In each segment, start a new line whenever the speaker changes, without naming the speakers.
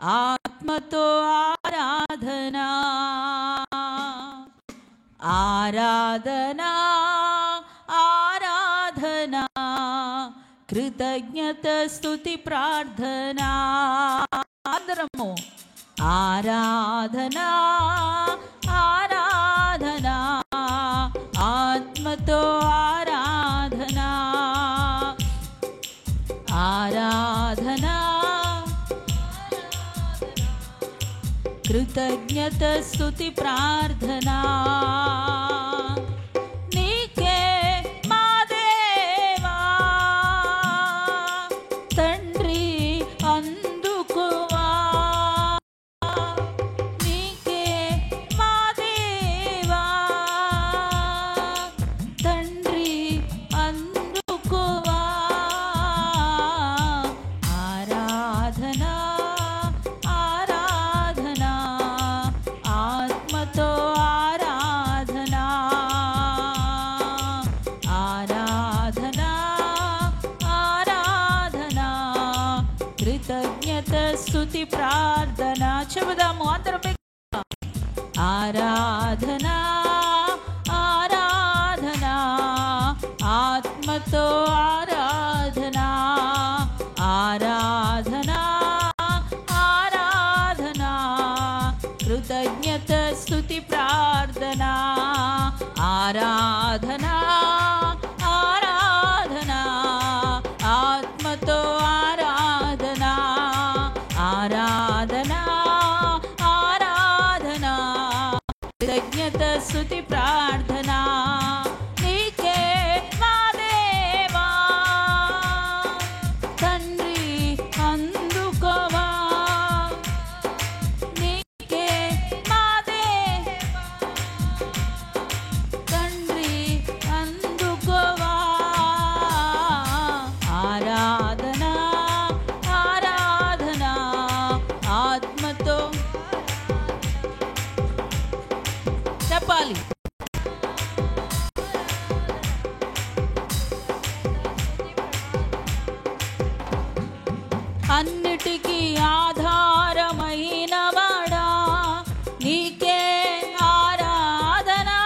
ఆత్మతో ఆరాధనా ఆరాధనా ఆరాధనా కృతజ్ఞత స్తుతి ప్రార్థనా అందరము ఆరాధనా ఆరాధనా ఆత్మతో ఆరాధనా ఆరాధనా కృతజ్ఞత స్తుతి ప్రార్థనా నీకే మా దేవా తండ్రి అందుకువా నీకే మా దేవా తండ్రి అందుకువా ఆరాధనా ఆత్మతో ఆరాధనా ఆరాధనా ఆరాధనా కృతజ్ఞత స్తుతి ప్రార్థనా చెబుదాము అందరూ ఆరాధనా ఆరాధనా ఆత్మతో ఆరాధనా ఆరాధనా ఆరాధనా కృతజ్ఞత స్తుతి ప్రార్థనా ఆరాధనా ఆరాధనా ఆత్మతో ఆరాధనా ఆరాధనా ఆరాధనా కృతజ్ఞత స్తుతి ప్రార్థనా నీకే మా దేవా తండ్రి అందుకోవా నీకే మా దేవా తండ్రి అందుకోవా ఆరాధనా ఆరాధనా ఆత్మతో చెప్పాలి అన్నిటికీ ఆధారమైన వాడా నీకే ఆరాధనా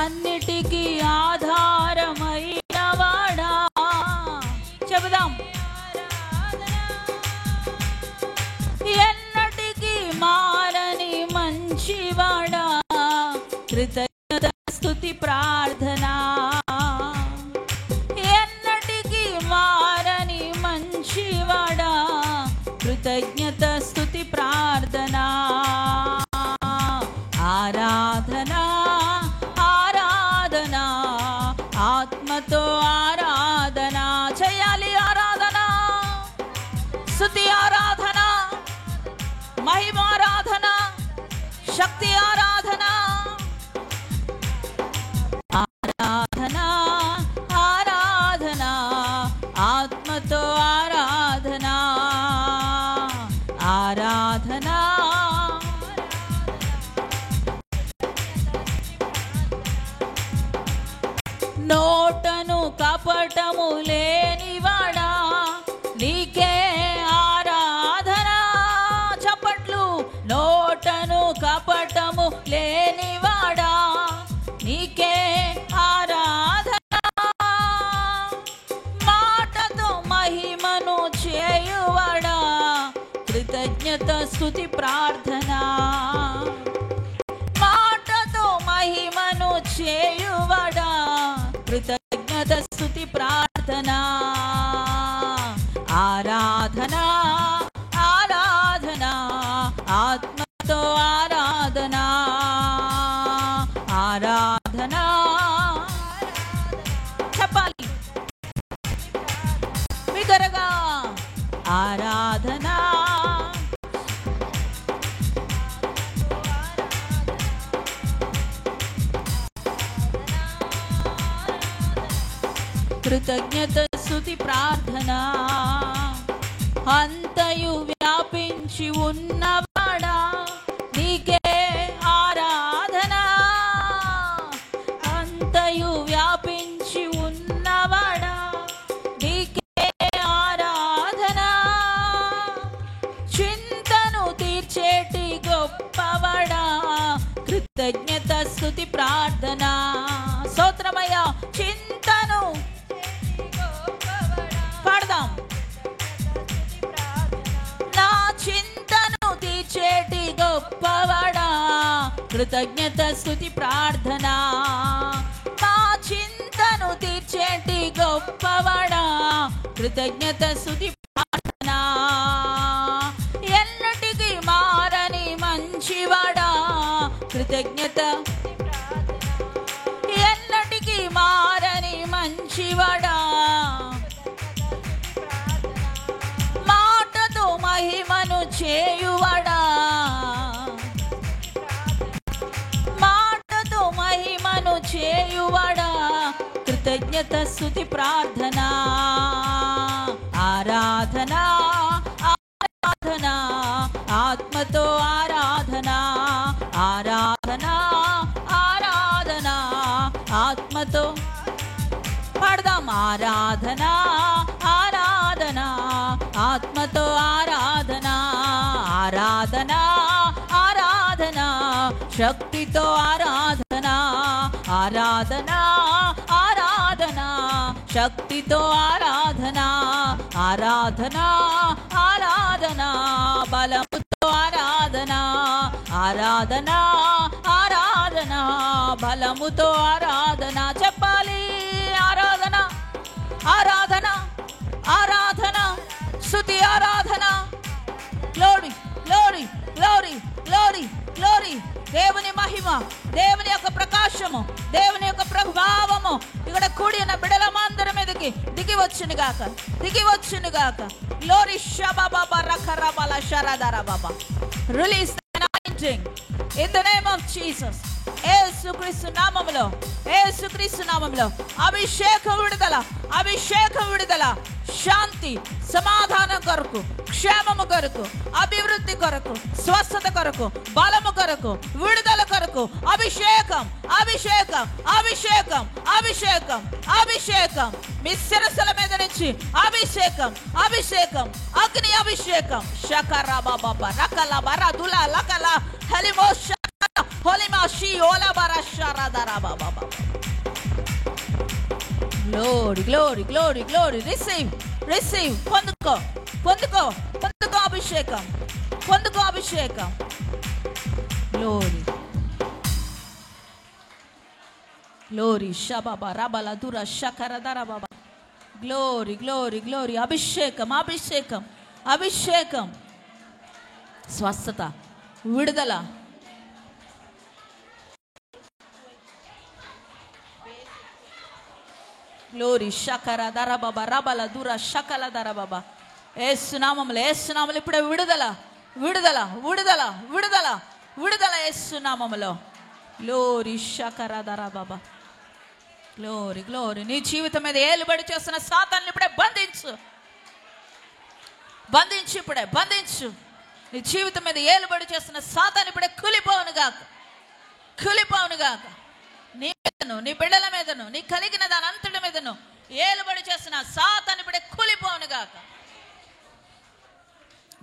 అన్నిటికీ ఆధారమైన వాడా చెబుదాం ఎన్నటికీ మారని మంచివాడా కృతజ్ఞత స్తుతి ప్రార్థనా ఎన్నటికీ మారని మంచివాడా కృతజ్ఞత స్తుతి ప్రార్థనా ఆరాధనా ఆరాధనా ఆత్మతో ఆరాధనా చేయాలి ఆరాధనా స్తుతి ఆరాధనా మహిమ ఆరాధనా శక్తి ఆరాధనా ఆరాధనా ఆరాధనా ఆత్మతో ఆరాధనా ఆరాధనా నోటను కపటము లేనివాడా నీకే ఆరాధనా చప్పట్లు నోటను కపటము లేనివాడా నీకే ఆరాధనా మాటతో మహిమను చేయువాడా కృతజ్ఞత స్తుతి ప్రార్థనా మాటతో మహిమను చేయువాడా కృతజ్ఞత స్తుతి ప్రార్థనా ఆరాధనా ఆరాధనా ఆత్మతో ఆరాధనా ఆరాధనా చెప్పాలి బిగ్గరగా ఆరాధనా కృతజ్ఞత స్తుతి ప్రార్థనా అంతయు వ్యాపించి ఉన్నవాడా నీకే ఆరాధనా అంతయు వ్యాపించి ఉన్నవాడా నీకే ఆరాధనా కృతజ్ఞత స్తుతి ప్రార్థన. స్తోత్రమయ్యా. చింతను పాడదాం. నా చింతను తీర్చేటి గొప్పవాడా, కృతజ్ఞత స్తుతి ప్రార్థన. నా చింతను తీర్చేటి గొప్పవాడా, కృతజ్ఞత స్తుతి ప్రార్థన. ఎన్నటికి మారని మంచివాడా, కృతజ్ఞత. ఎన్నటికి మారని మంచివాడా, మాటతో మహిమను చేయువాడా, మాటతో మహిమను చేయువాడా, కృతజ్ఞత స్తుతి ప్రార్థన. ఆరాధన ఆరాధన, ఆత్మతో ఆరాధన, ఆరాధన ఆరాధన, ఆత్మతో పాడదాం. ఆరాధన ఆరాధన, ఆత్మతో ఆరాధన, ఆరాధన ఆరాధన, శక్తితో ఆరాధన, ఆరాధన ఆరాధన, శక్తితో ఆరాధన, ఆరాధన ఆరాధన, బలముతో ఆరాధన, ఆరాధన ఆరాధన, బలముతో ఆరాధన. చెప్పాలి. ఆరాధన ఆరాధన ఆరాధన, స్తుతి ఆరాధన. Glory glory glory glory glory. దేవుని మహిమ, దేవుని యొక్క ప్రకాశము, దేవుని యొక్క ప్రభావము ఇక్కడ కూడి ఉన్న బిడలమందరి మీదకి దిగి వచ్చును గాక, దిగి వచ్చును గాక. గ్లోరీ షబాబా రఖరబల షరదర బాబా. Release the anointing in the name of Jesus. Yesu Kristu నామములో, యేసుక్రీస్తు నామములో అభిషేకం విడుదల, అభిషేకం విడుదల. శాంతి సమాధానం కొరకు, క్షేమము కొరకు, అభివృద్ధి కొరకు, స్వస్థత కొరకు, బలము కొరకు, విడుదల కొరకు అభిషేకం, అభిషేకం, అభిషేకం, అభిషేకం, అభిషేకం. మీ శిరస్సుల మీద నుంచి అభిషేకం, అభిషేకం, అగ్ని అభిషేకం. షకర బాబా రకల బర దుల లకల హలిమో షకర హలిమా షి ఓలా బర షరదర బాబా. Glory glory glory glory. Receive receive. పొందుకో పొందుకో పొందుకో అభిషేకం, పొందుకో అభిషేకం. గ్లోరీ గ్లోరీ షబాబా రబల దుర షకర దర బాబా. Glory glory glory. అభిషేకం అభిషేకం అభిషేకం. స్వస్థత, విడుదల. గ్లోరీ షకర దర బాబా రబల దుర షకల దర బాబా. యేసునామములో, యేసునామములో ఇప్పుడే విడుదల, విడుదల, విడుదల, విడుదల, విడుదల యేసునామములో. గ్లోరీ షకర దర బాబా. Glory glory. నీ జీవితం మీద ఏలుబడి చేస్తున్న సాతాన్ని ఇప్పుడే బంధించు, బంధించు, ఇప్పుడే బంధించు. నీ జీవితం మీద ఏలుబడి చేస్తున్న సాతాన్ని ఇప్పుడే కూలిపోవును గాక, కూలిపోవును గాక. నీ మీదను, నీ బిడ్డల మీదను, నీ కలిగిన దాని అంతటి మీదను ఏలుబడి చేస్తున్న సాతాన్ని ఇప్పుడే కూలిపోవును గాక.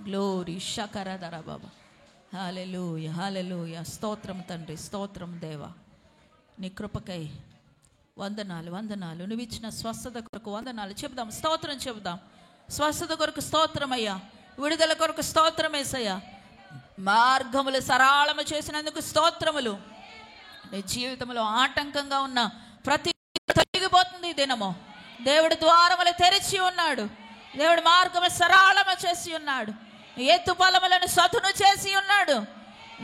గ్లోరీ షకర దర బాబా. హల్లెలూయా హల్లెలూయా. స్తోత్రం తండ్రి, స్తోత్రం దేవా. నీ కృపకై వందనాలు, వందనాలు. నువ్వు ఇచ్చిన స్వస్థత కొరకు వందనాలు. చెబుదాం, స్తోత్రం చెబుదాం. స్వస్థత కొరకు స్తోత్రమయ్యా, విడుదల కొరకు స్తోత్రమేసయ్యా. మార్గములు సరళము చేసినందుకు స్తోత్రములు. నీ జీవితంలో ఆటంకంగా ఉన్న ప్రతి తొలగిపోతుంది ఈ దినము. దేవుడు ద్వారములు తెరిచి ఉన్నాడు, దేవుడు మార్గము సరళము చేసి ఉన్నాడు, ఎత్తు పొలములను సతును చేసి ఉన్నాడు.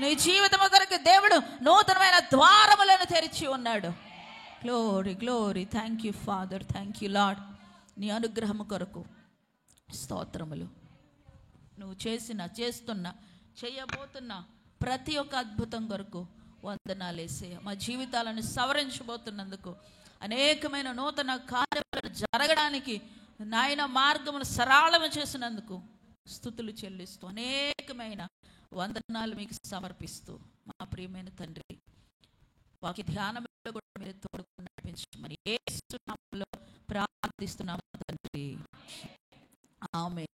నీ జీవితము కొరకు దేవుడు నూతనమైన ద్వారములను తెరిచి ఉన్నాడు. Glory glory. Thank you father, thank you lord. నీ అనుగ్రహము కొరకు స్తోత్రములు. నువ్వు చేస్తున్న చేయబోతున్న ప్రతి ఒక్క అద్భుతం కొరకు వందనాలు యేసయ్యా. మా జీవితాలను సవరించబోతున్నందుకు, అనేకమైన నూతన కార్యాలు జరగడానికి నాయన మార్గమును సరళము చేసినందుకు స్తుతులు చెల్లిస్తూ అనేకమైన వందనాలు మీకు సమర్పిస్తూ, మా ప్రియమైన తండ్రి, వాకి ధ్యానంలో కూడా మీరు తోడుకు నడిపించమని యేసు నామములో ప్రార్థిస్తున్నాము తండ్రి. ఆమేన్.